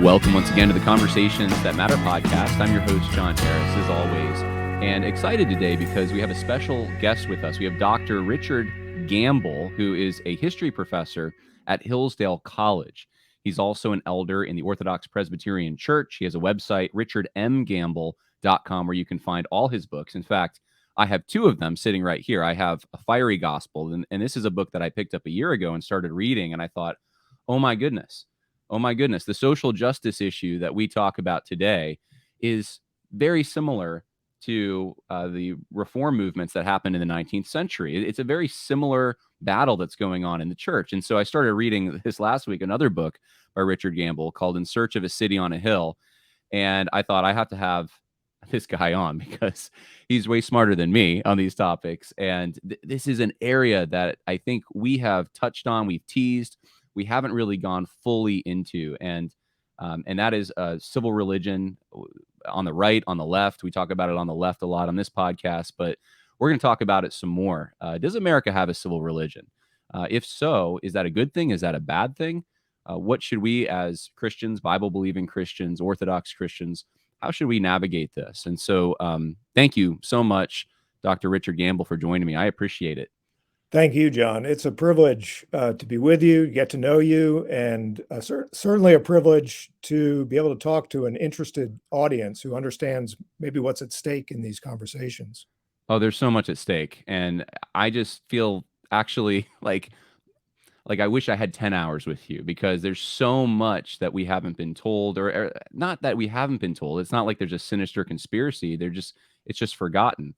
Welcome once again to the Conversations That Matter podcast. I'm your host, John Harris, as always, and excited today because we have a special guest with us. We have Dr. Richard Gamble, who is a history professor at Hillsdale College. He's also an elder in the Orthodox Presbyterian Church. He has a website, richardmgamble.com, where you can find all his books. In fact, I have two of them sitting right here. I have A Fiery Gospel, and this is a book that I picked up a year ago and started reading, and I thought, oh my goodness, the social justice issue that we talk about today is very similar to the reform movements that happened in the 19th century. It's a very similar battle that's going on in the church. And so I started reading this last week, another book by Richard Gamble called In Search of a City on a Hill. And I thought I have to have this guy on because he's way smarter than me on these topics. And this is an area that I think we have touched on, we've teased, we haven't really gone fully into, and that is civil religion on the right, on the left. We talk about it on the left a lot on this podcast, but we're going to talk about it some more. Does America have a civil religion? If so, is that a good thing? Is that a bad thing? What should we as Christians, Bible-believing Christians, Orthodox Christians, how should we navigate this? And so thank you so much, Dr. Richard Gamble, for joining me. I appreciate it. Thank you, John. It's a privilege to be with you, get to know you, and certainly a privilege to be able to talk to an interested audience who understands maybe what's at stake in these conversations. Oh, there's so much at stake. And I just feel actually like I wish I had 10 hours with you because there's so much that we haven't been told, or not that we haven't been told. It's not like there's a sinister conspiracy. It's just forgotten.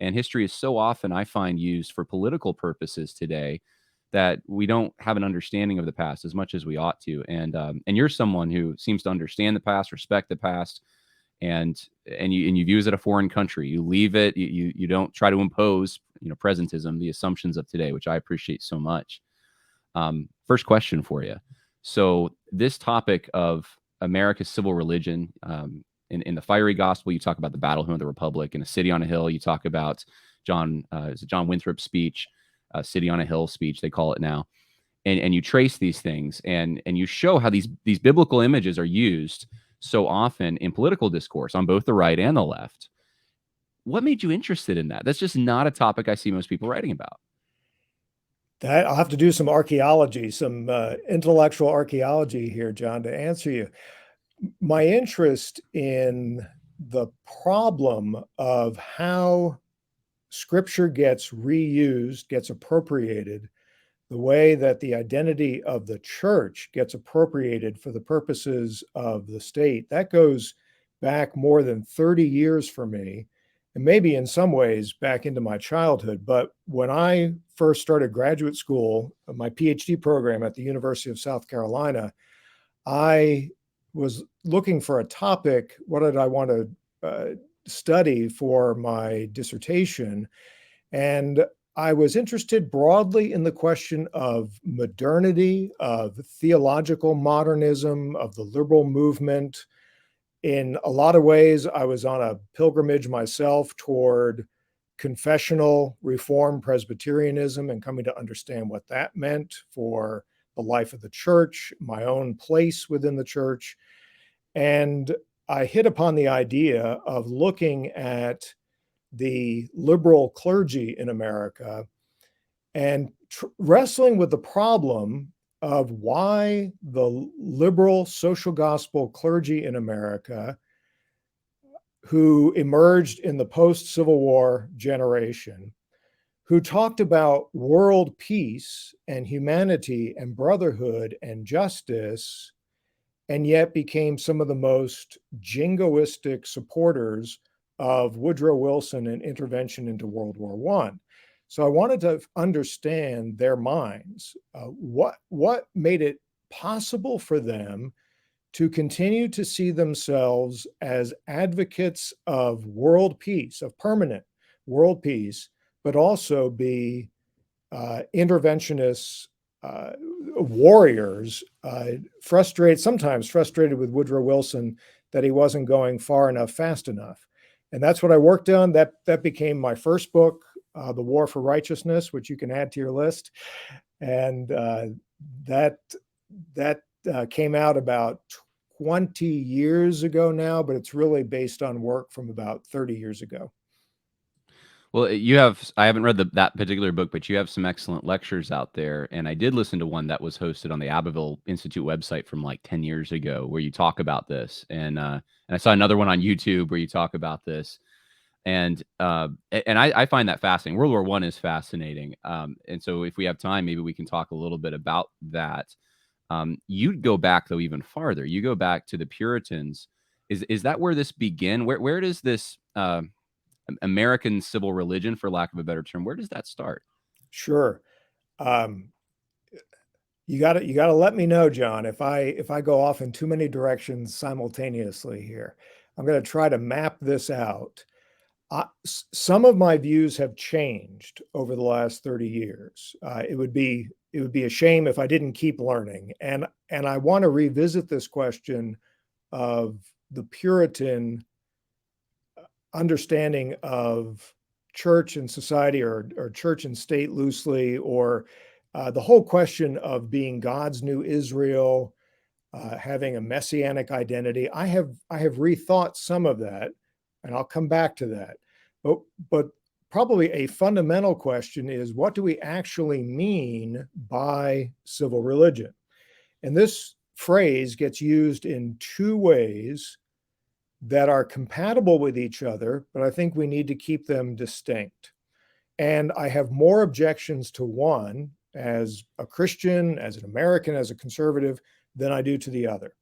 And history is so often, I find, used for political purposes today that we don't have an understanding of the past as much as we ought to. And you're someone who seems to understand the past, respect the past, and you view it as a foreign country. You leave it. You don't try to impose, presentism, the assumptions of today, which I appreciate so much. First question for you. So this topic of America's civil religion, in the Fiery Gospel, you talk about the battle hymn of the Republic. In A City on a Hill, you talk about John Winthrop's speech, City on a Hill speech, they call it now. And you trace these things and you show how these biblical images are used so often in political discourse on both the right and the left. What made you interested in that? That's just not a topic I see most people writing about. I'll have to do some archaeology, some intellectual archaeology here, John, to answer you. My interest in the problem of how Scripture gets reused, gets appropriated, the way that the identity of the church gets appropriated for the purposes of the state, that goes back more than 30 years for me, and maybe in some ways back into my childhood. But when I first started graduate school, my PhD program at the University of South Carolina, I was looking for a topic. What did I want to study for my dissertation? And I was interested broadly in the question of modernity, of theological modernism, of the liberal movement. In a lot of ways, I was on a pilgrimage myself toward confessional Reformed Presbyterianism and coming to understand what that meant for the life of the church, my own place within the church. And I hit upon the idea of looking at the liberal clergy in America and wrestling with the problem of why the liberal social gospel clergy in America, who emerged in the post-Civil War generation, who talked about world peace and humanity and brotherhood and justice, and yet became some of the most jingoistic supporters of Woodrow Wilson and intervention into World War I. So I wanted to understand their minds. What made it possible for them to continue to see themselves as advocates of world peace, of permanent world peace, but also be interventionists, warriors, sometimes frustrated with Woodrow Wilson that he wasn't going far enough, fast enough. And that's what I worked on. That became my first book, The War for Righteousness, which you can add to your list. And that came out about 20 years ago now, but it's really based on work from about 30 years ago. Well, I haven't read that particular book, but you have some excellent lectures out there. And I did listen to one that was hosted on the Abbeville Institute website from like 10 years ago where you talk about this. And I saw another one on YouTube where you talk about this. And I find that fascinating. World War I is fascinating. And so if we have time, maybe we can talk a little bit about that. You'd go back though even farther. You go back to the Puritans. Is that where this began? Where does this American civil religion, for lack of a better term, where does that start? Sure. Um, you gotta let me know, John, if I go off in too many directions simultaneously here. I'm going to try to map this out. Some of my views have changed over the last 30 years. It would be a shame if I didn't keep learning. And I want to revisit this question of the Puritan understanding of church and society, or church and state loosely, or the whole question of being God's new Israel, having a messianic identity. I have rethought some of that, and I'll come back to that. But probably a fundamental question is, what do we actually mean by civil religion? And this phrase gets used in two ways that are compatible with each other, but I think we need to keep them distinct. And I have more objections to one as a Christian, as an American, as a conservative, than I do to the other.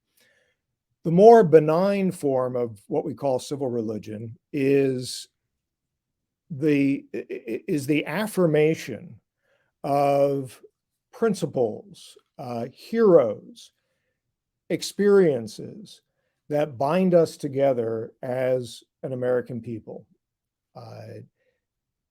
The more benign form of what we call civil religion is the affirmation of principles, heroes, experiences that bind us together as an American people.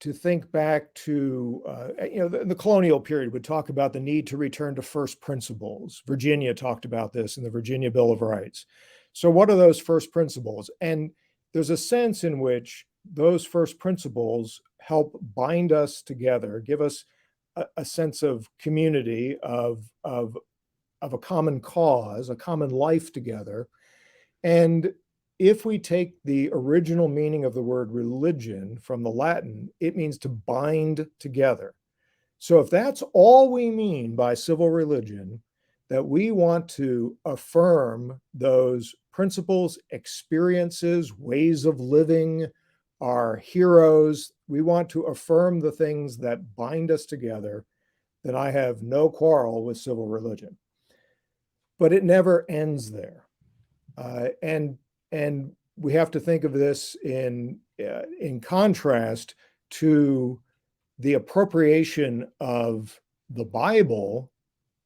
To think back to, the colonial period would talk about the need to return to first principles. Virginia talked about this in the Virginia Bill of Rights. So what are those first principles? And there's a sense in which those first principles help bind us together, give us a sense of community, of a common cause, a common life together. And if we take the original meaning of the word religion from the Latin, it means to bind together. So if that's all we mean by civil religion, that we want to affirm those principles, experiences, ways of living, our heroes, we want to affirm the things that bind us together, then I have no quarrel with civil religion. But it never ends there. And we have to think of this in contrast to the appropriation of the Bible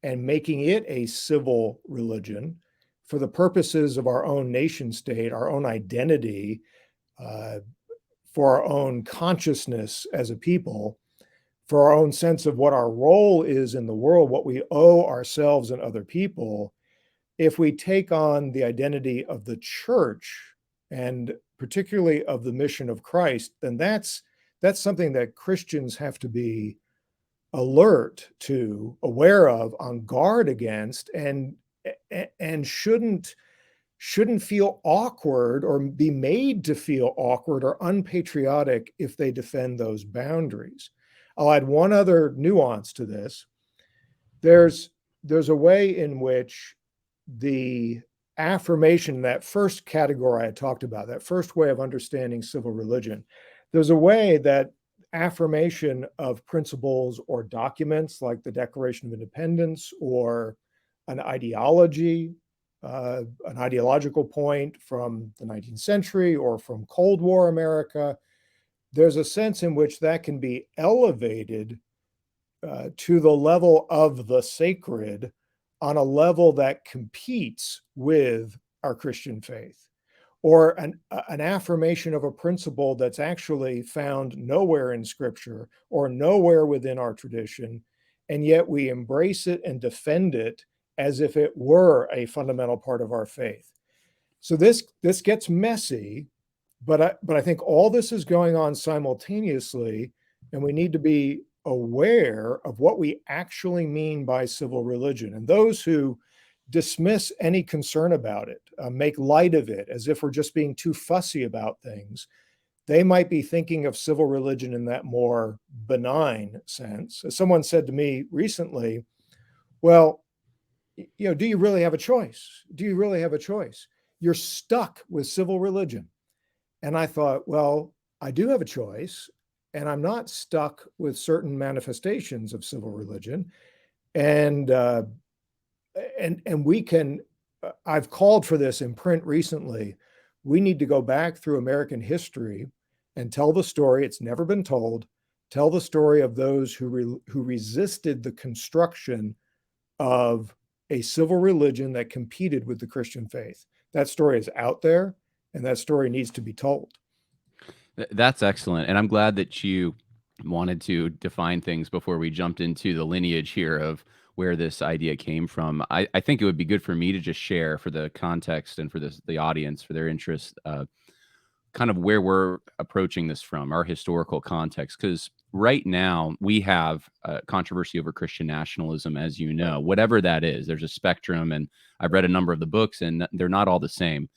and making it a civil religion for the purposes of our own nation state, our own identity, for our own consciousness as a people, for our own sense of what our role is in the world, what we owe ourselves and other people. If we take on the identity of the church, and particularly of the mission of Christ, then that's something that Christians have to be alert to, aware of, on guard against, and shouldn't feel awkward or be made to feel awkward or unpatriotic if they defend those boundaries. I'll add one other nuance to this. There's a way in which the affirmation, that first category I talked about, that first way of understanding civil religion, there's a way that affirmation of principles or documents like the Declaration of Independence, or an ideology, an ideological point from the 19th century or from Cold War America, there's a sense in which that can be elevated to the level of the sacred, on a level that competes with our Christian faith, or an affirmation of a principle that's actually found nowhere in Scripture or nowhere within our tradition, and yet we embrace it and defend it as if it were a fundamental part of our faith. So this gets messy, but I think all this is going on simultaneously, and we need to be aware of what we actually mean by civil religion. And those who dismiss any concern about it, make light of it as if we're just being too fussy about things. They might be thinking of civil religion in that more benign sense. As someone said to me recently, well, do you really have a choice? Do you really have a choice? You're stuck with civil religion. And I thought, well, I do have a choice, and I'm not stuck with certain manifestations of civil religion. And we can, I've called for this in print recently. We need to go back through American history and tell the story. It's never been told. Tell the story of those who resisted the construction of a civil religion that competed with the Christian faith. That story is out there, and that story needs to be told. That's excellent. And I'm glad that you wanted to define things before we jumped into the lineage here of where this idea came from. I think it would be good for me to just share for the context and for the audience, for their interest, kind of where we're approaching this from, our historical context. Because right now we have controversy over Christian nationalism, as you know, whatever that is. There's a spectrum, and I've read a number of the books, and they're not all the same.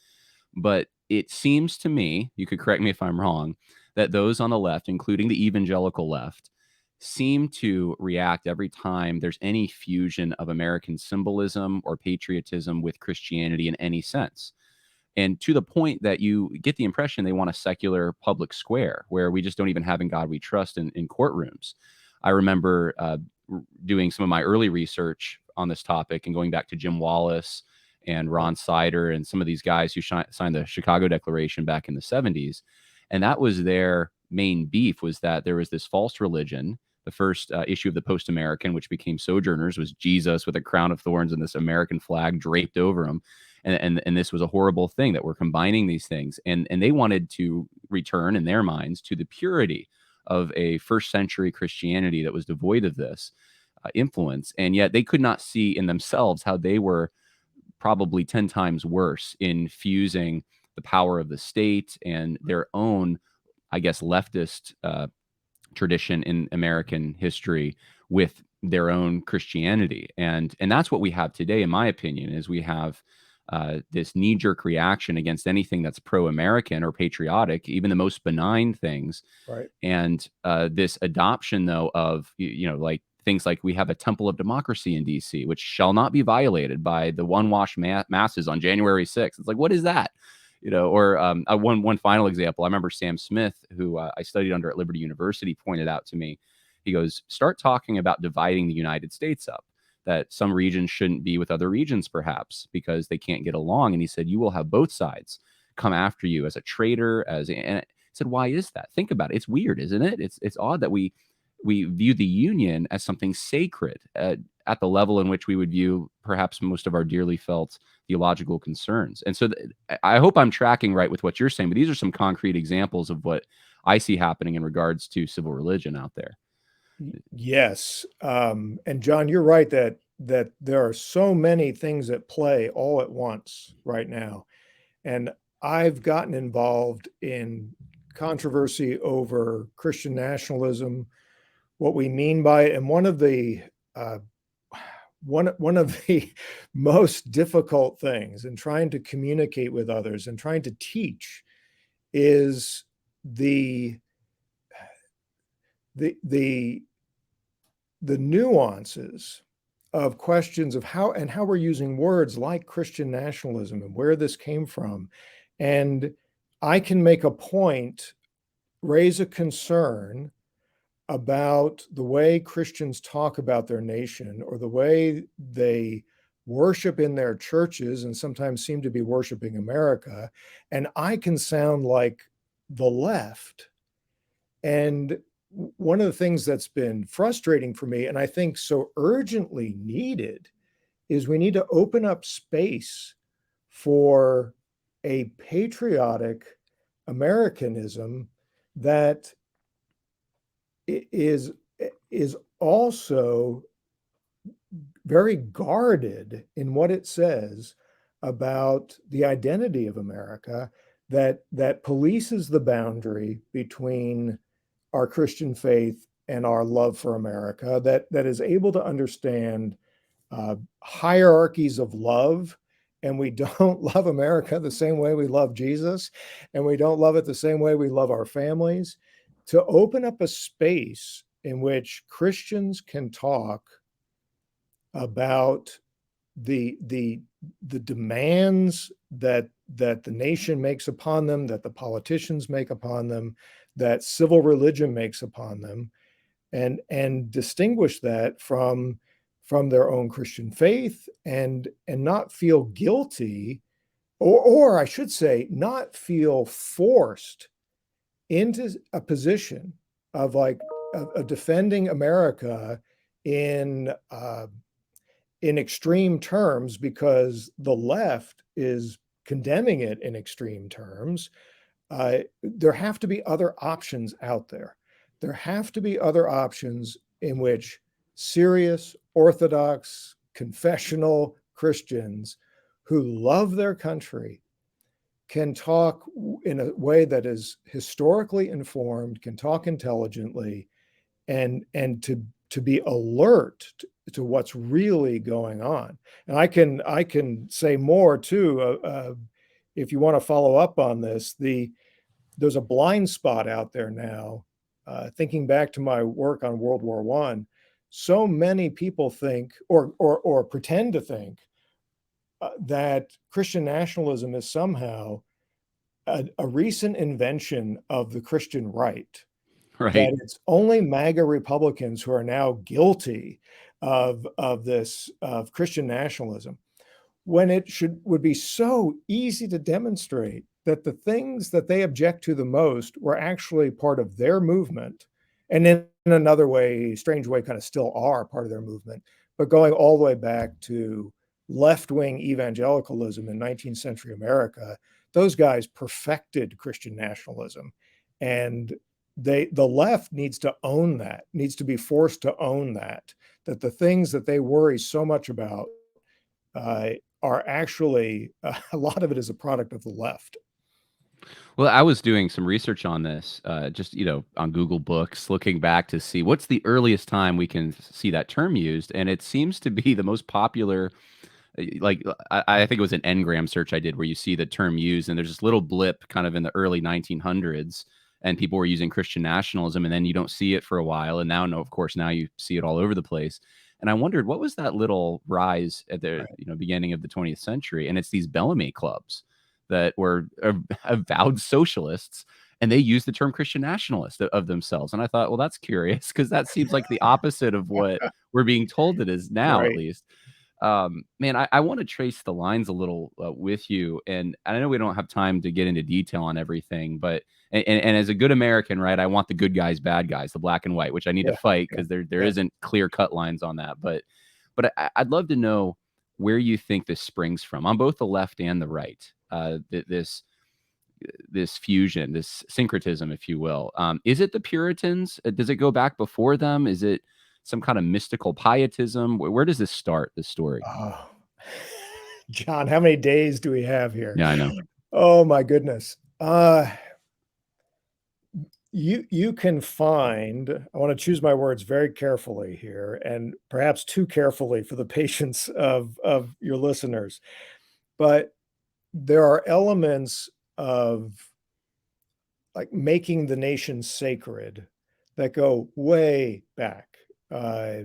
But it seems to me, you could correct me if I'm wrong, that those on the left, including the evangelical left, seem to react every time there's any fusion of American symbolism or patriotism with Christianity in any sense. And to the point that you get the impression they want a secular public square where we just don't even have In God We Trust in courtrooms. I remember doing some of my early research on this topic and going back to Jim Wallace and Ron Sider and some of these guys who signed the Chicago Declaration back in the 70s. And that was their main beef, was that there was this false religion. The first issue of the Post-American, which became Sojourners, was Jesus with a crown of thorns and this American flag draped over him. And this was a horrible thing that we're combining these things. And they wanted to return in their minds to the purity of a first century Christianity that was devoid of this influence. And yet they could not see in themselves how they were probably 10 times worse in fusing the power of the state and their own, I guess, leftist tradition in American history with their own Christianity. And that's what we have today, in my opinion, is we have this knee-jerk reaction against anything that's pro-American or patriotic, even the most benign things. Right. And this adoption, though, of, like things like we have a temple of democracy in DC, which shall not be violated by the one-wash masses on January 6th. It's like, what is that? Or one final example. I remember Sam Smith, who I studied under at Liberty University, pointed out to me. He goes, start talking about dividing the United States up, that some regions shouldn't be with other regions, perhaps, because they can't get along. And he said, you will have both sides come after you as a traitor. And I said, why is that? Think about it. It's weird, isn't it? It's odd that we view the Union as something sacred at the level in which we would view perhaps most of our dearly felt theological concerns. And so I hope I'm tracking right with what you're saying, but these are some concrete examples of what I see happening in regards to civil religion out there. Yes. And John, you're right that there are so many things at play all at once right now. And I've gotten involved in controversy over Christian nationalism, what we mean by it. And one of the most difficult things in trying to communicate with others and trying to teach is the nuances of questions of how we're using words like Christian nationalism and where this came from. And I can make a point, raise a concern about the way Christians talk about their nation or the way they worship in their churches and sometimes seem to be worshiping America. And I can sound like the left. And one of the things that's been frustrating for me, and I think so urgently needed, is we need to open up space for a patriotic Americanism that is also very guarded in what it says about the identity of America, that polices the boundary between our Christian faith and our love for America, that is able to understand hierarchies of love, and we don't love America the same way we love Jesus, and we don't love it the same way we love our families, to open up a space in which Christians can talk about the demands that the nation makes upon them, that the politicians make upon them, that civil religion makes upon them, and distinguish that from their own Christian faith, and not feel guilty, or I should say, not feel forced into a position of like of defending America in in extreme terms because the left is condemning it in extreme terms. There have to be other options out there. There have to be other options in which serious, orthodox, confessional Christians who love their country can talk in a way that is historically informed, can talk intelligently, and to be alert to what's really going on. And I can say more too. If you want to follow up on this, there's a blind spot out there now. Thinking back to my work on World War I, so many people think or pretend to think that Christian nationalism is somehow a recent invention of the Christian right, Right. that it's only MAGA Republicans who are now guilty of this of Christian nationalism, when it would be so easy to demonstrate that the things that they object to the most were actually part of their movement, and in another way, strange way, kind of still are part of their movement, but going all the way back to left-wing evangelicalism in 19th century America. Those guys perfected Christian nationalism, and the left needs to own that, needs to be forced to own that the things that they worry so much about uh, are actually a lot of it is a product of the left. Well, I was doing some research on this, just on Google Books, looking back to see what's the earliest time we can see that term used, and it seems to be the most popular. Like I think it was an Ngram search I did where you see the term used, and there's this little blip kind of in the early 1900s, and people were using Christian nationalism, and then you don't see it for a while, and now, no, of course, now you see it all over the place. And I wondered what was that little rise at the Right. beginning of the 20th century, and it's these Bellamy clubs that were avowed socialists, and they used the term Christian nationalist of themselves. And I thought, well, that's curious because that seems like the opposite of what we're being told it is now, at Right. least. Man, I want to trace the lines a little with you, and I know we don't have time to get into detail on everything, but and as a good American, right, I want the good guys, bad guys, the black and white, which I need to Yeah. fight Yeah. because there Yeah. isn't clear cut lines on that. But I'd love to know where you think this springs from on both the left and the right. This fusion, this syncretism, if you will. Is it the Puritans? Does it go back before them? Is it some kind of mystical pietism? Where does this start? This story? Oh, John, how many days do we have here? Yeah, I know. Oh my goodness. You can find, I want to choose my words very carefully here, and perhaps too carefully for the patience of your listeners, but there are elements of like making the nation sacred that go way back uh,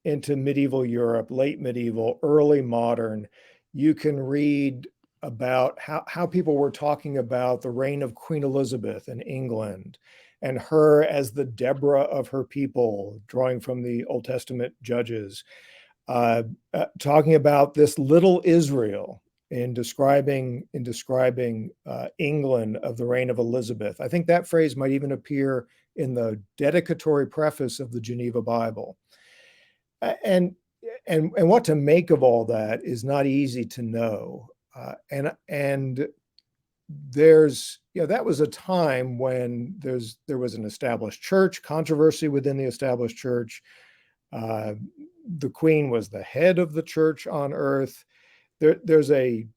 into medieval Europe, late medieval, early modern. You can read about how people were talking about the reign of Queen Elizabeth in England and her as the Deborah of her people, drawing from the Old Testament judges, talking about this little Israel in describing England of the reign of Elizabeth. I think that phrase might even appear in the dedicatory preface of the Geneva Bible. And and what to make of all that is not easy to know. And there's that was a time when there was an established church, controversy within the established church. Uh, the Queen was the head of the church on earth. There's a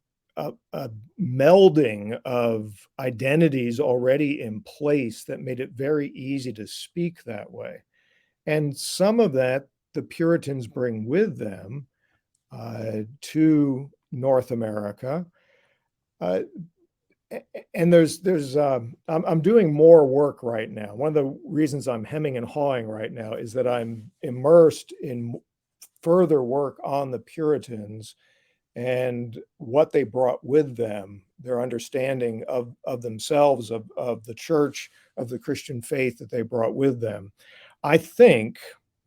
melding of identities already in place that made it very easy to speak that way. And some of that the Puritans bring with them. to North America. And I'm doing more work right now. One of the reasons I'm hemming and hawing right now is that I'm immersed in further work on the Puritans and what they brought with them, their understanding of themselves, of the church, of the Christian faith that they brought with them. I think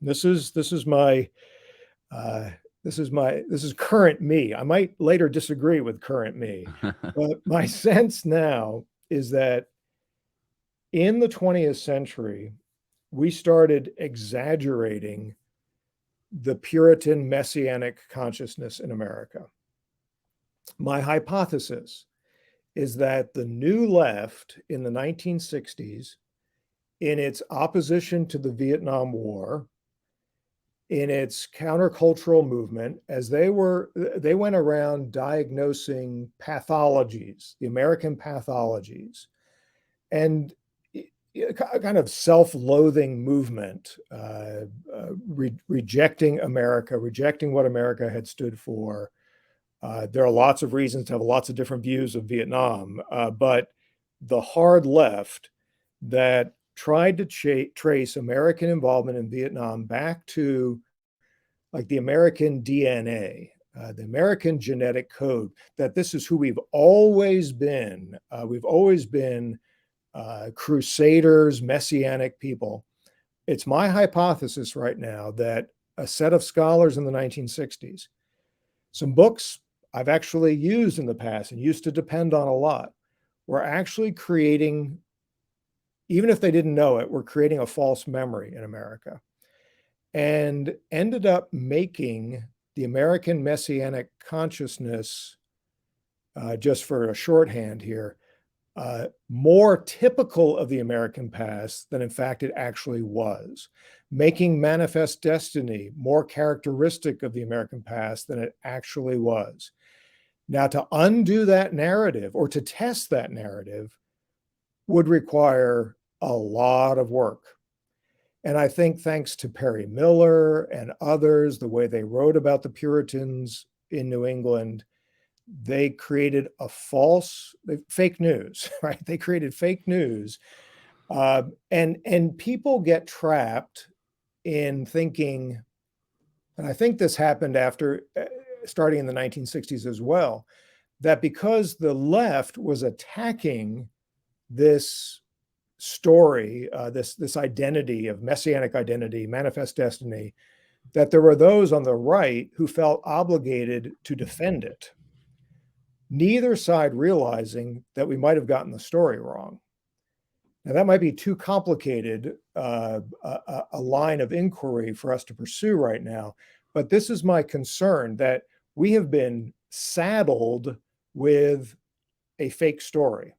this is my this is current me. I might later disagree with current me, but my sense now is that in the 20th century, we started exaggerating the Puritan messianic consciousness in America. My hypothesis is that the new left in the 1960s, in its opposition to the Vietnam War, in its countercultural movement, as they went around diagnosing pathologies, the American pathologies, and a kind of self-loathing movement, rejecting America, rejecting what America had stood for. There are lots of reasons to have lots of different views of Vietnam, but the hard left that tried to trace American involvement in Vietnam back to like the American DNA, the American genetic code, that this is who we've always been. We've always been crusaders, messianic people. It's my hypothesis right now that a set of scholars in the 1960s, some books I've actually used in the past and used to depend on a lot, were actually creating, even if they didn't know it, were creating a false memory in America and ended up making the American messianic consciousness, just for a shorthand here, more typical of the American past than in fact it actually was, making manifest destiny more characteristic of the American past than it actually was. Now, to undo that narrative or to test that narrative would require a lot of work. And I think thanks to Perry Miller and others, the way they wrote about the Puritans in New England, they created fake news, right? They created fake news. And people get trapped in thinking, and I think this happened after starting in the 1960s as well, that because the left was attacking this story, this identity of messianic identity, manifest destiny, that there were those on the right who felt obligated to defend it. Neither side realizing that we might have gotten the story wrong. Now, that might be too complicated a line of inquiry for us to pursue right now, but this is my concern, that we have been saddled with a fake story,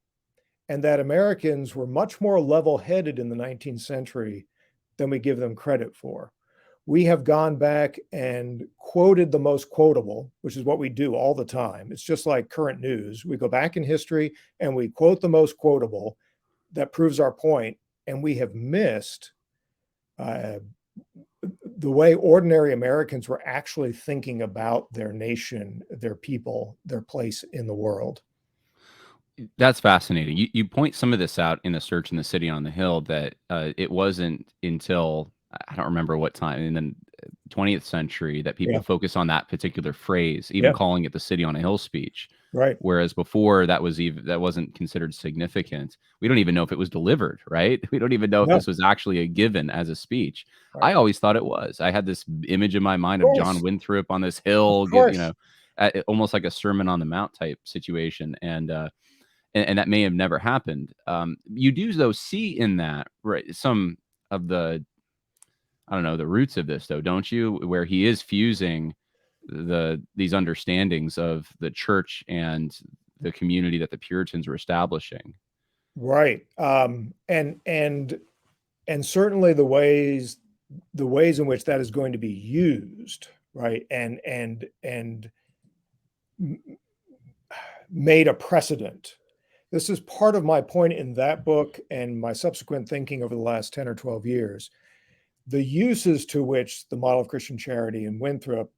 and that Americans were much more level-headed in the 19th century than we give them credit for. We have gone back and quoted the most quotable, which is what we do all the time. It's just like current news. We go back in history and we quote the most quotable that proves our point, and we have missed the way ordinary Americans were actually thinking about their nation, their people, their place in the world. That's fascinating. You point some of this out in the Search in the City on the Hill, that it wasn't until, I don't remember what time, in the 20th century, that people focus on that particular phrase, even calling it the City on a Hill speech. Right. Whereas before, that wasn't considered significant. We don't even know if it was delivered, right? We don't even know if this was actually a given as a speech. Right. I always thought it was. I had this image in my mind of John Winthrop on this hill, almost like a Sermon on the Mount type situation. And that may have never happened. You do, though, see in that, right, some of the, I don't know, the roots of this, though, don't you? Where he is fusing these understandings of the church and the community that the Puritans were establishing. Right. And certainly the ways in which that is going to be used, right, and made a precedent. This is part of my point in that book and my subsequent thinking over the last 10 or 12 years. The uses to which the model of Christian charity and Winthrop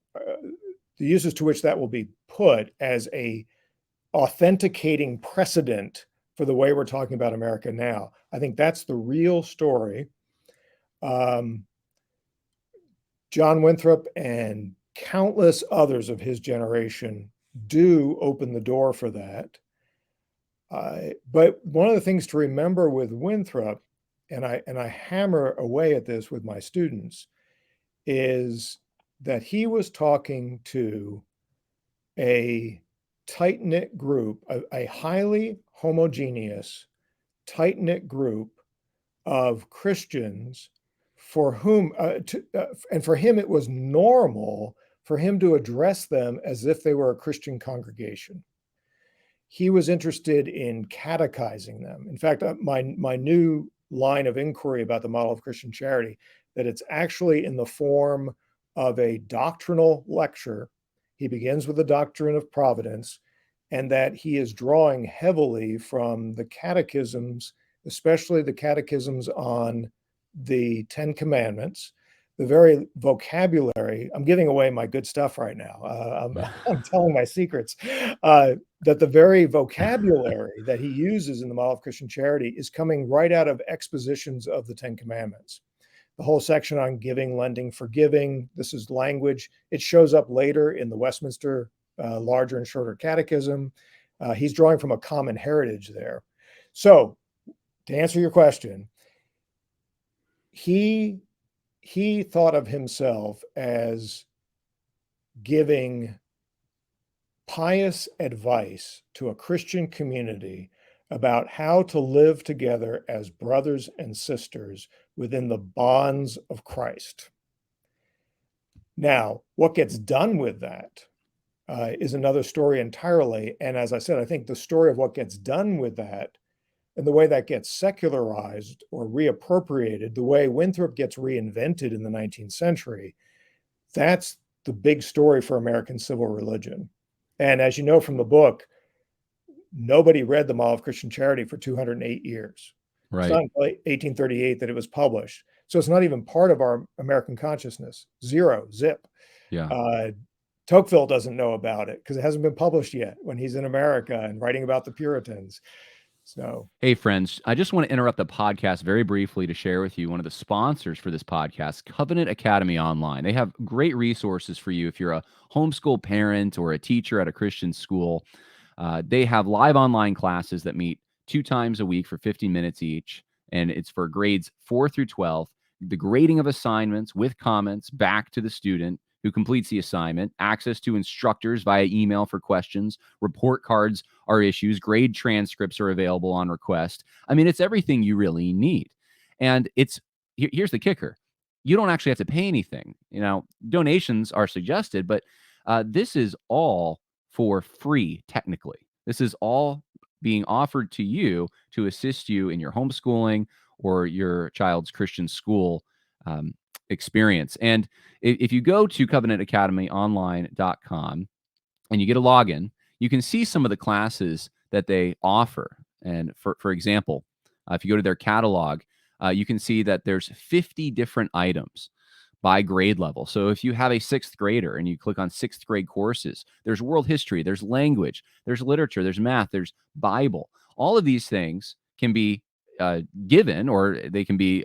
the uses to which that will be put as a authenticating precedent for the way we're talking about America now. I think that's the real story. John Winthrop and countless others of his generation do open the door for that. But one of the things to remember with Winthrop, and I hammer away at this with my students, is that he was talking to a tight-knit group, a highly homogeneous, tight-knit group of Christians for whom, and for him, it was normal for him to address them as if they were a Christian congregation. He was interested in catechizing them. In fact, my new line of inquiry about the model of Christian charity, that it's actually in the form of a doctrinal lecture. He begins with the doctrine of providence, and that he is drawing heavily from the catechisms, especially the catechisms on the Ten Commandments, the very vocabulary. I'm giving away my good stuff right now. I'm telling my secrets. That the very vocabulary that he uses in the model of Christian charity is coming right out of expositions of the Ten Commandments. The whole section on giving, lending, forgiving, this is language. It shows up later in the Westminster Larger and Shorter Catechism. He's drawing from a common heritage there. So, to answer your question, he thought of himself as giving pious advice to a Christian community about how to live together as brothers and sisters within the bonds of Christ. Now, what gets done with that is another story entirely. And as I said, I think the story of what gets done with that and the way that gets secularized or reappropriated, the way Winthrop gets reinvented in the 19th century, that's the big story for American civil religion. And as you know from the book, nobody read the Model of Christian Charity for 208 years. Right. It's not until 1838 that it was published. So it's not even part of our American consciousness. Zero, zip. Yeah. Tocqueville doesn't know about it because it hasn't been published yet when he's in America and writing about the Puritans. So, hey, friends, I just want to interrupt the podcast very briefly to share with you one of the sponsors for this podcast, Covenant Academy Online. They have great resources for you if you're a homeschool parent or a teacher at a Christian school. They have live online classes that meet 2 times a week for 50 minutes each, and it's for grades 4 through 12. The grading of assignments with comments back to the student who completes the assignment, access to instructors via email for questions, report cards are issued, grade transcripts are available on request. I mean, it's everything you really need. And here's the kicker. You don't actually have to pay anything. You know, donations are suggested, but this is all for free, technically. This is all being offered to you to assist you in your homeschooling or your child's Christian school experience. And if you go to covenantacademyonline.com and you get a login, you can see some of the classes that they offer. And for example, if you go to their catalog, you can see that there's 50 different items by grade level. So if you have a 6th grader and you click on 6th grade courses, there's world history, there's language, there's literature, there's math, there's Bible. All of these things can be given, or they can be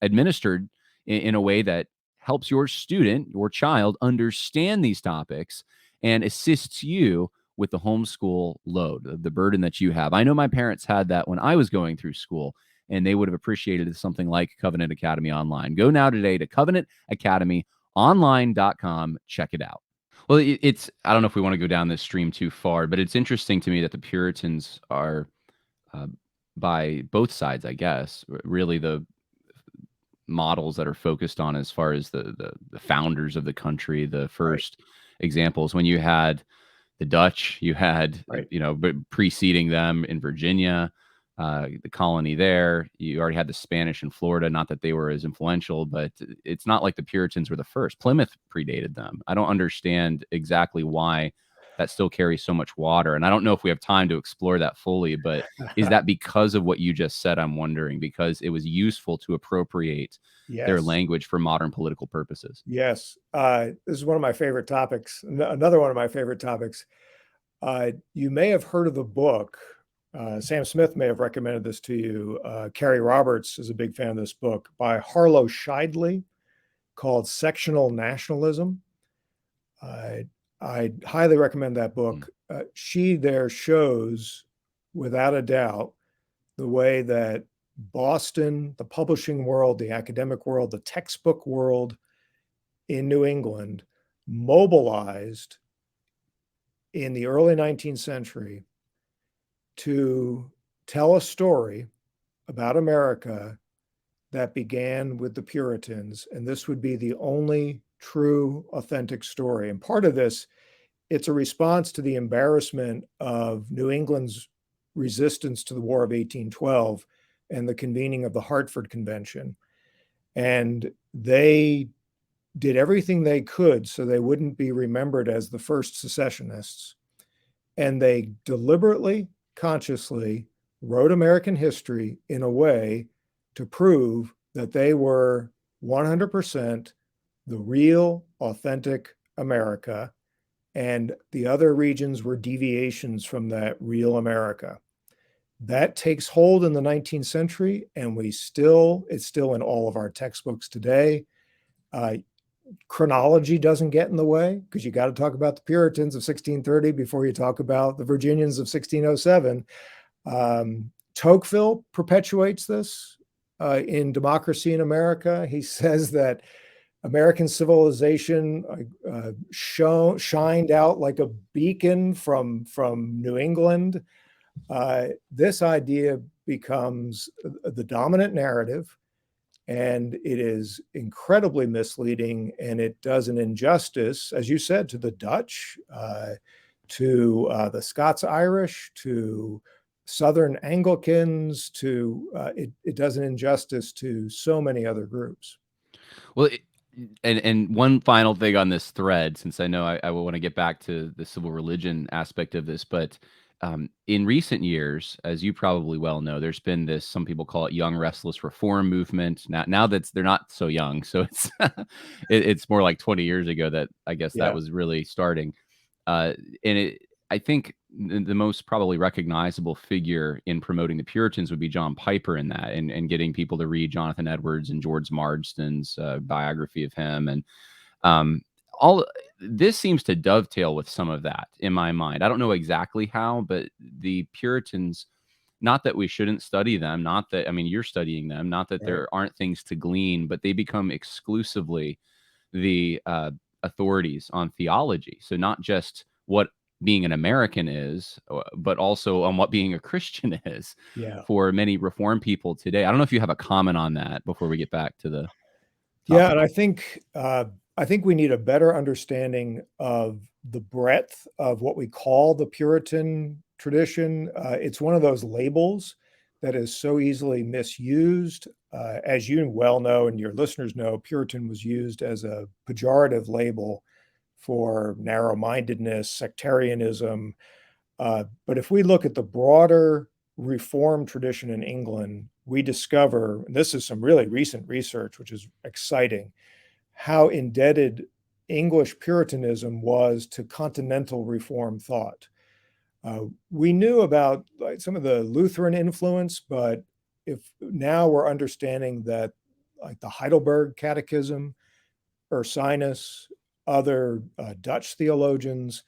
administered in a way that helps your student, your child, understand these topics and assists you with the homeschool load, the burden that you have. I know my parents had that when I was going through school, and they would have appreciated something like Covenant Academy Online. Go now today to covenantacademyonline.com. Check it out. Well, I don't know if we want to go down this stream too far, but it's interesting to me that the Puritans are, by both sides, I guess, really the models that are focused on as far as the founders of the country. The first examples, when you had the Dutch, you had, but preceding them in Virginia, the colony there, you already had the Spanish in Florida. Not that they were as influential, but it's not like the Puritans were the first. Plymouth predated them. I don't understand exactly why that still carries so much water. And I don't know if we have time to explore that fully, but is that because of what you just said? I'm wondering, because it was useful to appropriate their Yes. language for modern political purposes. Yes. This is one of my favorite topics. Another one of my favorite topics. You may have heard of the book. Sam Smith may have recommended this to you. Carrie Roberts is a big fan of this book by Harlow Scheidley called Sectional Nationalism. I highly recommend that book. She there shows, without a doubt, the way that Boston, the publishing world, the academic world, the textbook world in New England mobilized in the early 19th century to tell a story about America that began with the Puritans, and this would be the only true, authentic story. And part of this, it's a response to the embarrassment of New England's resistance to the War of 1812 and the convening of the Hartford Convention. And they did everything they could so they wouldn't be remembered as the first secessionists. And they deliberately, consciously wrote American history in a way to prove that they were 100% the real, authentic America, and the other regions were deviations from that real America. That takes hold in the 19th century, and it's still in all of our textbooks today. Chronology doesn't get in the way, because you got to talk about the Puritans of 1630 before you talk about the Virginians of 1607. Tocqueville perpetuates this in Democracy in America. He says that American civilization shined out like a beacon from New England. This idea becomes the dominant narrative, and it is incredibly misleading, and it does an injustice, as you said, to the Dutch, to the Scots-Irish, to Southern Anglicans, it does an injustice to so many other groups. Well, and one final thing on this thread, since I know I will want to get back to the civil religion aspect of this, but in recent years, as you probably well know, there's been this, some people call it young restless reform movement. Now that they're not so young, so it's it's more like 20 years ago that I guess that was really starting. I think the most probably recognizable figure in promoting the Puritans would be John Piper in that, and getting people to read Jonathan Edwards and George Marsden's biography of him. And all this seems to dovetail with some of that in my mind. I don't know exactly how, but the Puritans, not that we shouldn't study them, not that, I mean, you're studying them, not that there aren't things to glean, but they become exclusively the authorities on theology. So not just what being an American is, but also on what being a Christian is for many Reformed people today. I don't know if you have a comment on that before we get back to the topic. Yeah, and I think we need a better understanding of the breadth of what we call the Puritan tradition. It's one of those labels that is so easily misused. As you well know, and your listeners know, Puritan was used as a pejorative label for narrow-mindedness, sectarianism. But if we look at the broader Reformed tradition in England, we discover, and this is some really recent research, which is exciting, how indebted English Puritanism was to continental Reformed thought. We knew about some of the Lutheran influence, but if now we're understanding that, like the Heidelberg Catechism, Ursinus, other Dutch theologians,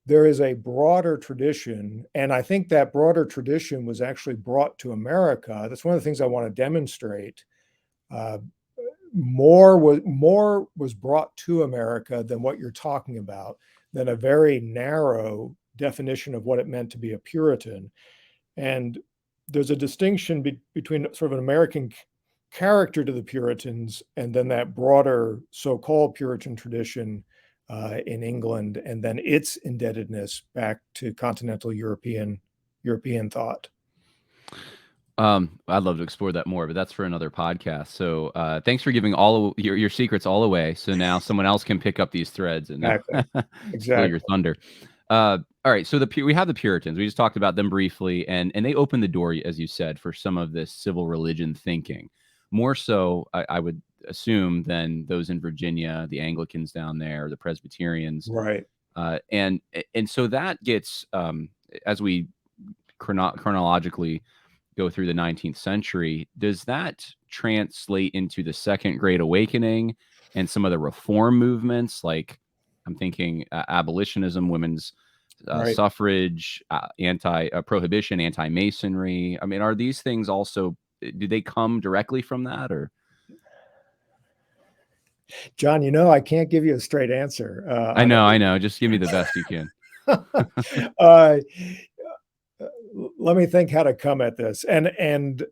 there is a broader tradition, and I think that broader tradition was actually brought to America. That's one of the things I want to demonstrate. More was brought to America than what you're talking about, than a very narrow definition of what it meant to be a Puritan. And there's a distinction between sort of an American character to the Puritans and then that broader so-called Puritan tradition in England, and then its indebtedness back to continental European thought. I'd love to explore that more, but that's for another podcast. So thanks for giving all of your secrets all away. So now someone else can pick up these threads and steal your thunder. All right, so we have the Puritans. We just talked about them briefly, and they opened the door, as you said, for some of this civil religion thinking. More so, I would assume, than those in Virginia, the Anglicans down there, the Presbyterians, Right. and so that gets as we chronologically go through the 19th century. Does that translate into the Second Great Awakening and some of the reform movements, like I'm thinking abolitionism, women's Right. suffrage, anti prohibition, anti masonry? I mean, are these things also? Do they come directly from that, or? John, you know, I can't give you a straight answer I on know, I any. know. Just give me the best you can. uh, let me think how to come at this. And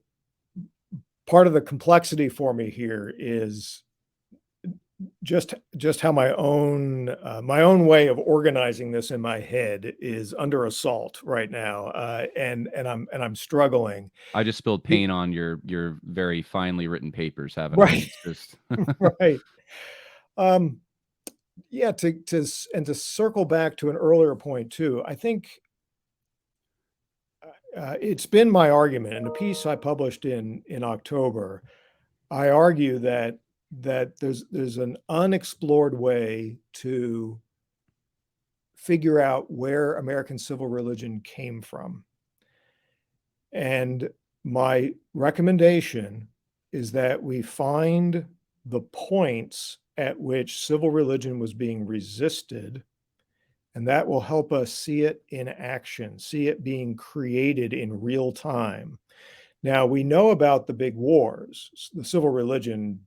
part of the complexity for me here is just how my own way of organizing this in my head is under assault right now, and I'm struggling. I just spilled The- paint on your very finely written papers, haven't I? right, It's just right. Um, yeah, to circle back to an earlier point too, I think it's been my argument in a piece I published in October. I argue that there's an unexplored way to figure out where American civil religion came from. And my recommendation is that we find the points at which civil religion was being resisted, and that will help us see it in action, see it being created in real time. Now, we know about the big wars. The civil religion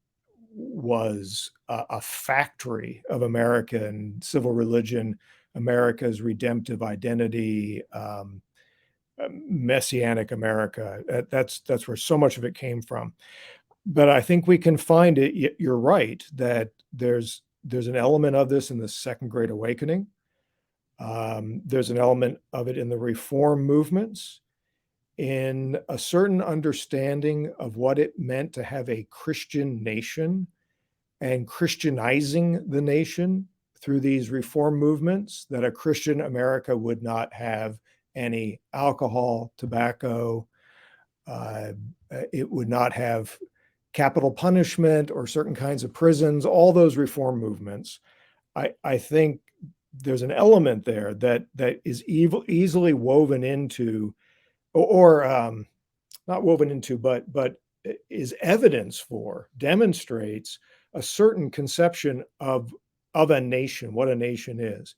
was a factory of American civil religion, America's redemptive identity, messianic America. That's where so much of it came from. But I think we can find it. You're right that there's an element of this in the Second Great Awakening. There's an element of it in the reform movements, in a certain understanding of what it meant to have a Christian nation and Christianizing the nation through these reform movements, that a Christian America would not have any alcohol, tobacco, uh, it would not have capital punishment or certain kinds of prisons, all those reform movements. I think there's an element there that is easily woven into, or not woven into, but is evidence for, demonstrates a certain conception of a nation, what a nation is.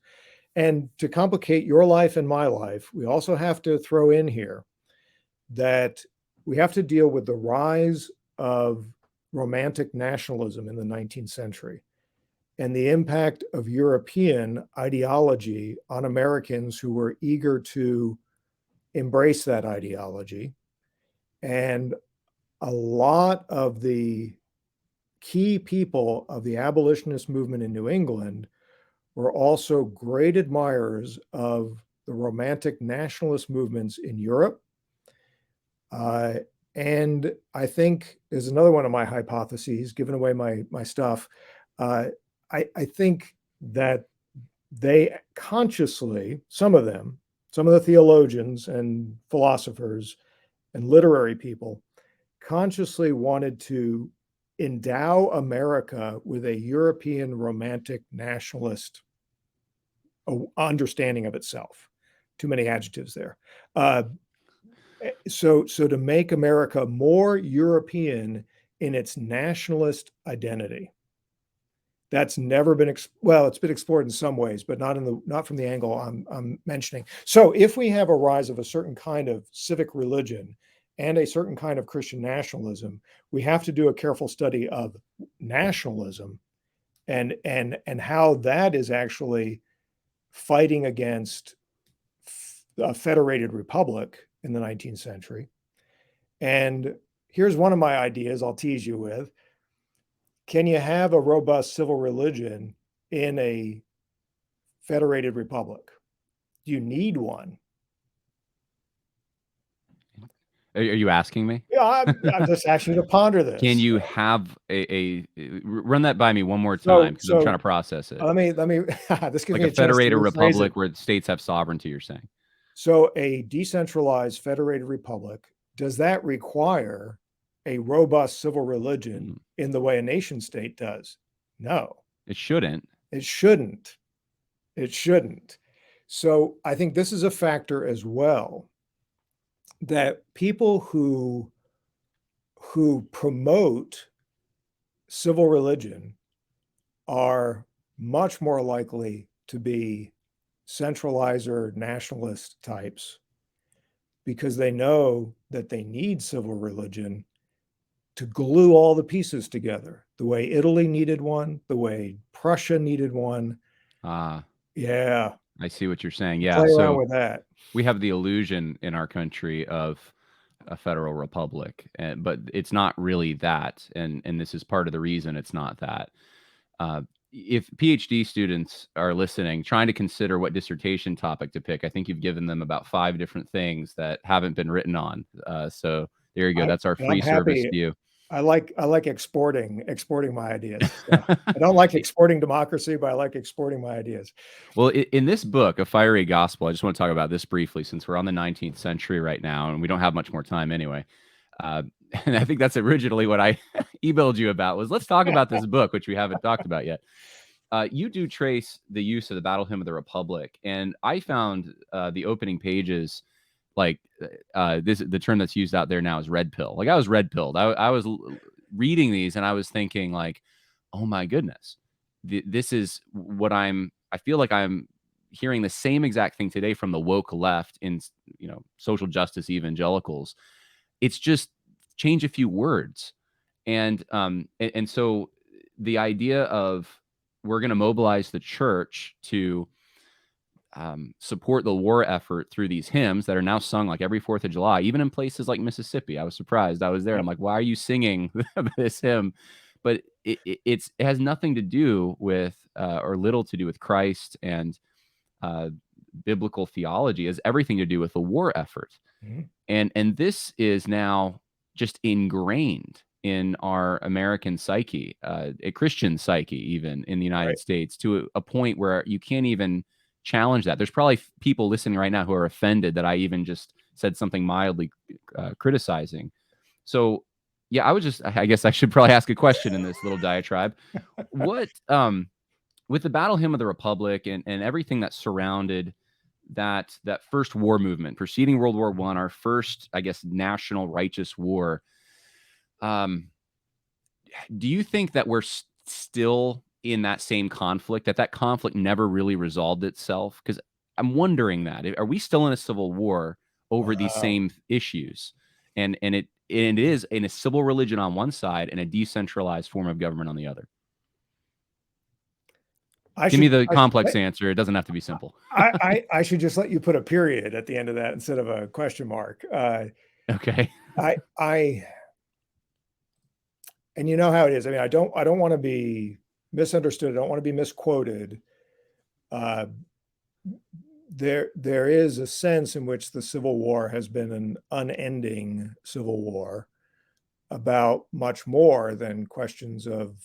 And to complicate your life and my life, we also have to throw in here that we have to deal with the rise of romantic nationalism in the 19th century and the impact of European ideology on Americans who were eager to embrace that ideology. And a lot of the key people of the abolitionist movement in New England were also great admirers of the romantic nationalist movements in Europe. Uh, and I think is another one of my hypotheses, giving away my stuff. Uh, I think that they consciously, some of them, some of the theologians and philosophers and literary people, consciously wanted to endow America with a European romantic nationalist understanding of itself. Too many adjectives there. So to make America more European in its nationalist identity. That's never been well, it's been explored in some ways, but not from the angle I'm mentioning. So if we have a rise of a certain kind of civic religion and a certain kind of Christian nationalism, we have to do a careful study of nationalism and how that is actually fighting against a federated republic in the 19th century. And here's one of my ideas I'll tease you with. Can you have a robust civil religion in a federated republic? Do you need one? Are you asking me? Yeah, I'm just asking you to ponder Can this. you have run that by me one more time, So, because I'm trying so to process it. let me, this gives Like me a a chance to federated rephrase it. republic where states have sovereignty, you're saying? So a decentralized federated republic, does that require a robust civil religion Mm, in the way a nation state does? No, it shouldn't. it shouldn't. It shouldn't. So I think this is a factor as well, that people who promote civil religion are much more likely to be centralizer nationalist types, because they know that they need civil religion to glue all the pieces together, the way Italy needed one, the way Prussia needed one. Ah, Yeah, I see what you're saying. Yeah. play around So with that. we have the illusion in our country of a federal republic, but it's not really that. And this is part of the reason it's not that. Uh, if PhD students are listening, trying to consider what dissertation topic to pick, I think you've given them about 5 different things that haven't been written on. So there you go. That's our I'm free service happy. to you. I like exporting my ideas. So I don't like exporting democracy, but I like exporting my ideas. Well, in this book, A Fiery Gospel, I just want to talk about this briefly since we're on the 19th century right now and we don't have much more time anyway. Uh, and I think that's originally what I emailed you about was let's talk about this book, which we haven't talked about yet. You do trace the use of the Battle Hymn of the Republic, and I found the opening pages like the term that's used out there now is red pill. Like I was red pilled. I was reading these and I was thinking like, oh my goodness, this is what I feel like I'm hearing the same exact thing today from the woke left in social justice evangelicals. It's just change a few words, and so the idea of we're going to mobilize the church to support the war effort through these hymns that are now sung like every 4th of July, even in places like Mississippi. I was surprised. I was there. And I'm like, why are you singing this hymn? But it has nothing to do with, or little to do with Christ and uh, biblical theology. It has everything to do with the war effort. Mhm. And this is now just ingrained in our American psyche, a Christian psyche, even in the United Right. States, to a point where you can't even challenge that. There's probably people listening right now who are offended that I even just said something mildly criticizing. So, yeah, I guess I should probably ask a question in this little diatribe. What, with the Battle Hymn of the Republic and everything that surrounded that first war movement preceding World War I, our first, I guess, national righteous war. Um, do you think that we're still in that same conflict? That conflict never really resolved itself? Because I'm wondering that are we still in a civil war over these Wow. same issues? And it is in a civil religion on one side and a decentralized form of government on the other. Give me the I should complex answer. It doesn't have to be simple. I should just let you put a period at the end of that instead of a question mark. Okay. I and you know how it is. I mean, I don't want to be misunderstood. I don't want to be misquoted. Uh, there is a sense in which the Civil War has been an unending civil war about much more than questions of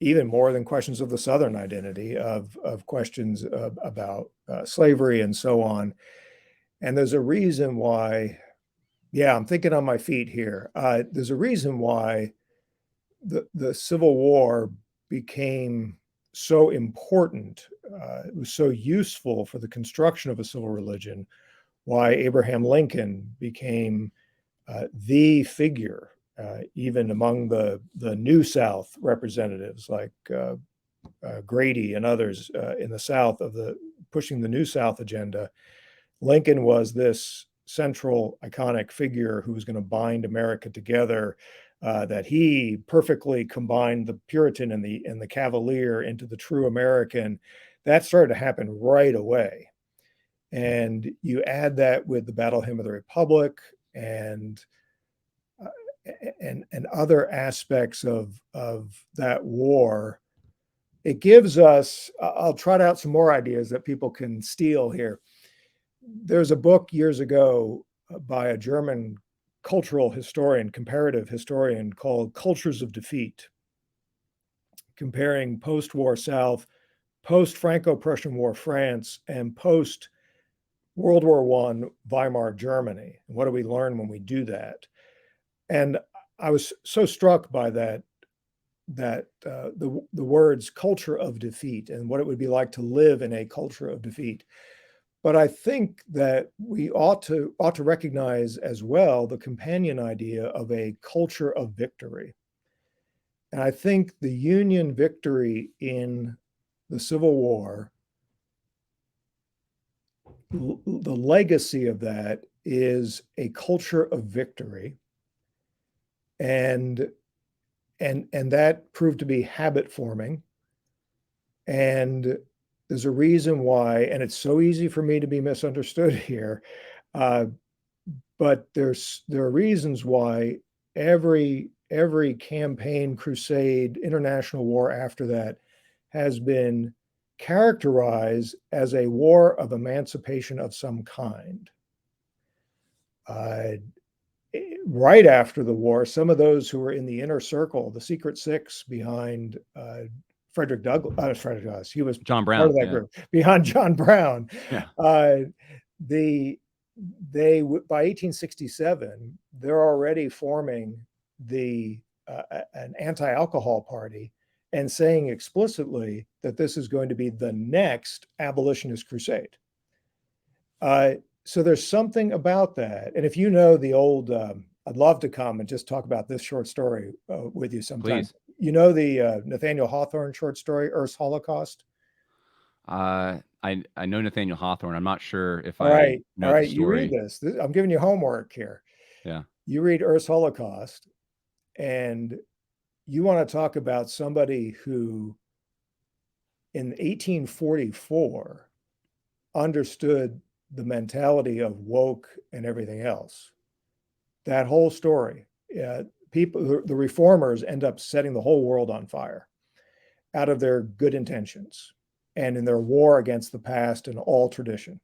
even more than questions of the Southern identity, of questions about slavery and so on. And there's a reason why. Yeah, I'm thinking on my feet here. There's a reason why the Civil War became so important. It was so useful for the construction of a civil religion. Why Abraham Lincoln became the figure, even among the New South representatives like Grady and others in the South of the pushing the New South agenda. Lincoln was this central iconic figure who was going to bind America together. That he perfectly combined the Puritan and the Cavalier into the true American. That started to happen right away. And you add that with the Battle Hymn of the Republic and uh, and other aspects of that war. It gives us. I'll trot out some more ideas that people can steal here. There's a book years ago by a German cultural historian, comparative historian called Cultures of Defeat, comparing post-war South, post-Franco-Prussian War France, and post-World War I Weimar Germany. And what do we learn when we do that? And I was so struck by that the words culture of defeat and what it would be like to live in a culture of defeat. But I think that we ought to recognize as well the companion idea of a culture of victory. And I think the Union victory in the Civil War, the legacy of that is a culture of victory. And that proved to be habit forming. And there's a reason why, and it's so easy for me to be misunderstood here, but there are reasons why every campaign, crusade, international war after that has been characterized as a war of emancipation of some kind. Right after the war, some of those who were in the inner circle, the Secret Six behind Frederick Douglass, he was John part Brown, of that group, behind John Brown. Yeah. They by 1867, they're already forming an anti-alcohol party and saying explicitly that this is going to be the next abolitionist crusade. So there's something about that. And if you know the old, I'd love to come and just talk about this short story with you sometime. Please. You know the Nathaniel Hawthorne short story, Earth's Holocaust? I know Nathaniel Hawthorne. I'm not sure if All I right. know All the right. You read story. this. I'm giving you homework here. Yeah. You read Earth's Holocaust, and you want to talk about somebody who in 1844 understood the mentality of woke and everything else. That whole story, the reformers end up setting the whole world on fire out of their good intentions and in their war against the past and all tradition.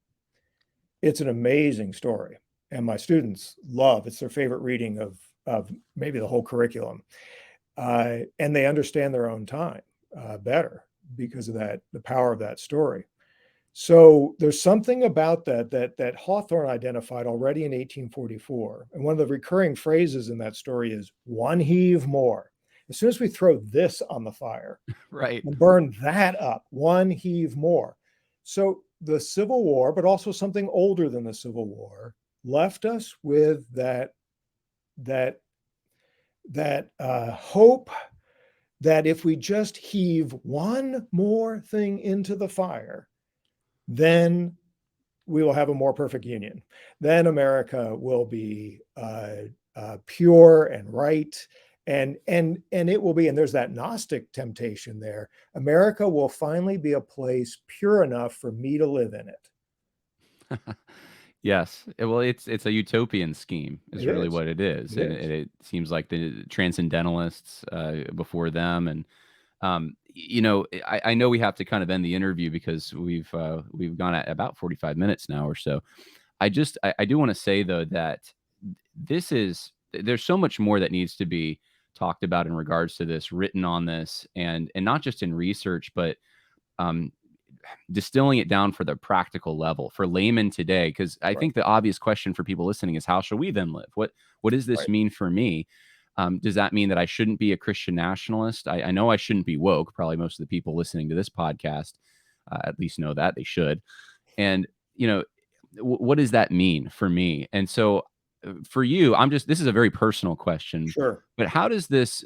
It's an amazing story, and my students love. It's their favorite reading of maybe the whole curriculum, and they understand their own time better because of the power of that story. So there's something about that Hawthorne identified already in 1844. And one of the recurring phrases in that story is one heave more. As soon as we throw this on the fire, Right. and burn that up, one heave more. So the Civil War, but also something older than the Civil War, left us with that hope that if we just heave one more thing into the fire, then we will have a more perfect union. Then America will be pure and right, and it will be. And there's that Gnostic temptation there. America will finally be a place pure enough for me to live in it. Yes. Well, it's a utopian scheme is It really is. what it is. It And is. it seems like the transcendentalists before them. And, I know we have to kind of end the interview because we've gone at about 45 minutes now or so. I do want to say though, that there's so much more that needs to be talked about in regards to this, written on this, and not just in research, but um, distilling it down for the practical level for laymen today. Because I Right. think the obvious question for people listening is, how shall we then live? What does this Right. mean for me? Does that mean that I shouldn't be a Christian nationalist? I know I shouldn't be woke. Probably most of the people listening to this podcast at least know that they should. And what does that mean for me? And so for you, this is a very personal question, Sure. but how does this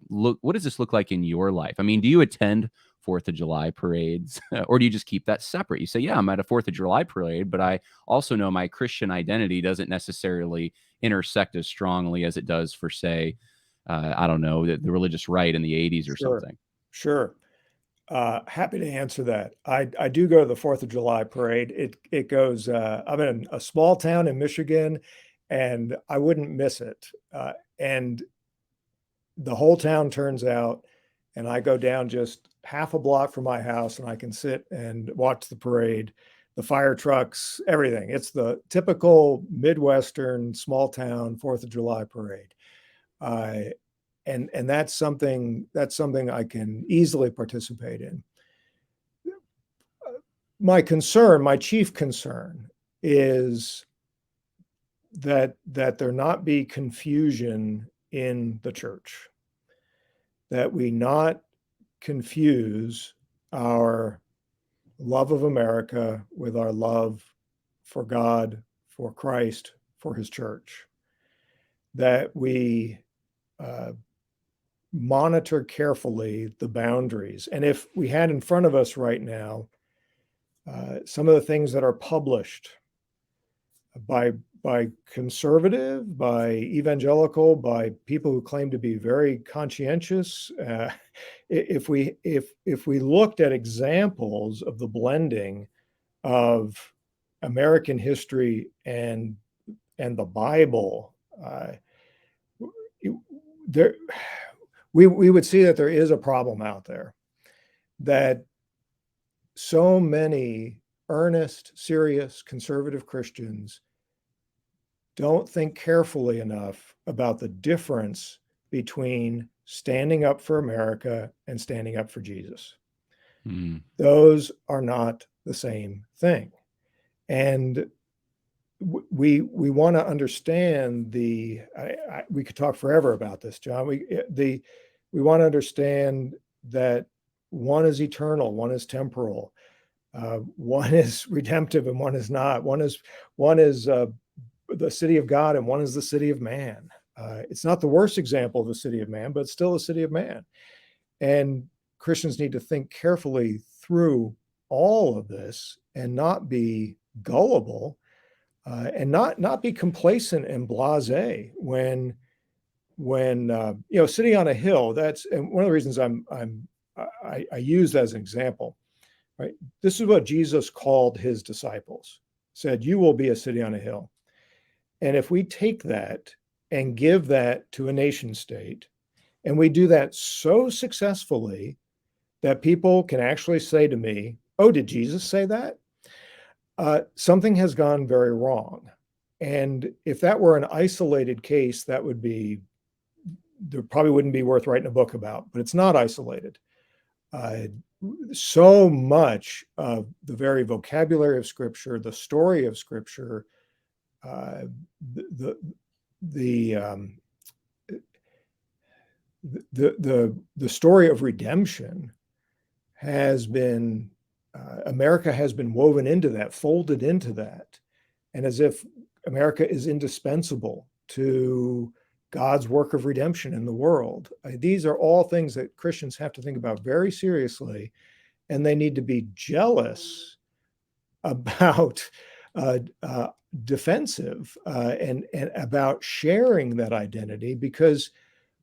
look? What does this look like in your life? I mean, do you attend 4th of July parades or do you just keep that separate? You say, yeah, I'm at a 4th of July parade, but I also know my Christian identity doesn't necessarily intersect as strongly as it does for, say, I don't know, the religious right in the 80s or Sure. something. Sure. Happy to answer that. I do go to the 4th of July parade. It goes, I'm in a small town in Michigan, and I wouldn't miss it. And the whole town turns out, and I go down just half a block from my house, and I can sit and watch the parade. the fire trucks, everything. It's the typical Midwestern small town 4th of July parade. And that's something I can easily participate in. My chief concern is that there not be confusion in the church, that we not confuse our love of America with our love for God, for Christ, for his church, that we monitor carefully the boundaries. And if we had in front of us right now some of the things that are published by conservative, by evangelical, by people who claim to be very conscientious, if we looked at examples of the blending of American history and the Bible, we would see that there is a problem out there, that so many earnest, serious, conservative Christians don't think carefully enough about the difference between standing up for America and standing up for Jesus. Those are not the same thing. And we want to understand we could talk forever about this, John. We want to understand that one is eternal, one is temporal, one is redemptive, and one is not. One is the city of God, and one is the city of man. It's not the worst example of the city of man, but it's still a city of man. And Christians need to think carefully through all of this and not be gullible, and not be complacent and blasé when sitting on a hill. And one of the reasons I use that as an example, right? This is what Jesus called his disciples, said, "You will be a city on a hill." And if we take that and give that to a nation state, and we do that so successfully that people can actually say to me, "Oh, did Jesus say that?" Something has gone very wrong. And if that were an isolated case, there probably wouldn't be worth writing a book about, but it's not isolated. So much of the very vocabulary of Scripture, the story of Scripture, the story of redemption has been, America has been woven into that, folded into that, and as if America is indispensable to God's work of redemption in the world. These are all things that Christians have to think about very seriously, and they need to be jealous about, defensive, and about sharing that identity, because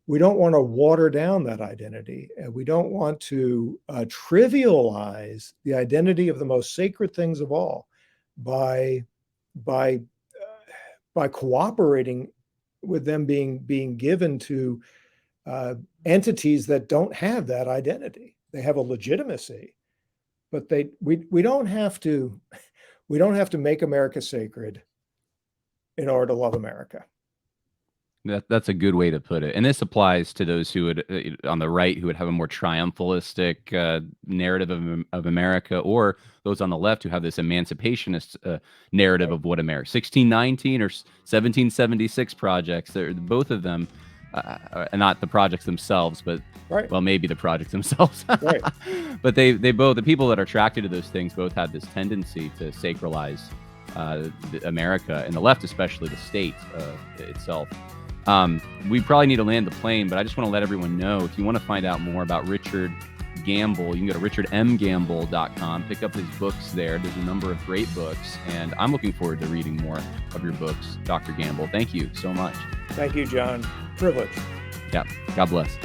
we don't want to water down that identity. And we don't want to trivialize the identity of the most sacred things of all by cooperating with them being given to entities that don't have that identity. They have a legitimacy, but we don't have to make America sacred in order to love America. That's a good way to put it. And this applies to those who would, on the right, who would have a more triumphalistic narrative of America, or those on the left who have this emancipationist narrative of what America, 1619 or 1776 projects. They're both of them, not the projects themselves, but right. Well, maybe the projects themselves. Right. But they both, the people that are attracted to those things, both have this tendency to sacralize America, and the left, especially the state itself. We probably need to land the plane, but I just want to let everyone know, if you want to find out more about Richard Gamble, you can go to richardmgamble.com, pick up his books there. There's a number of great books, and I'm looking forward to reading more of your books, Dr. Gamble. Thank you so much. Thank you, John. Privilege. Yeah. God bless.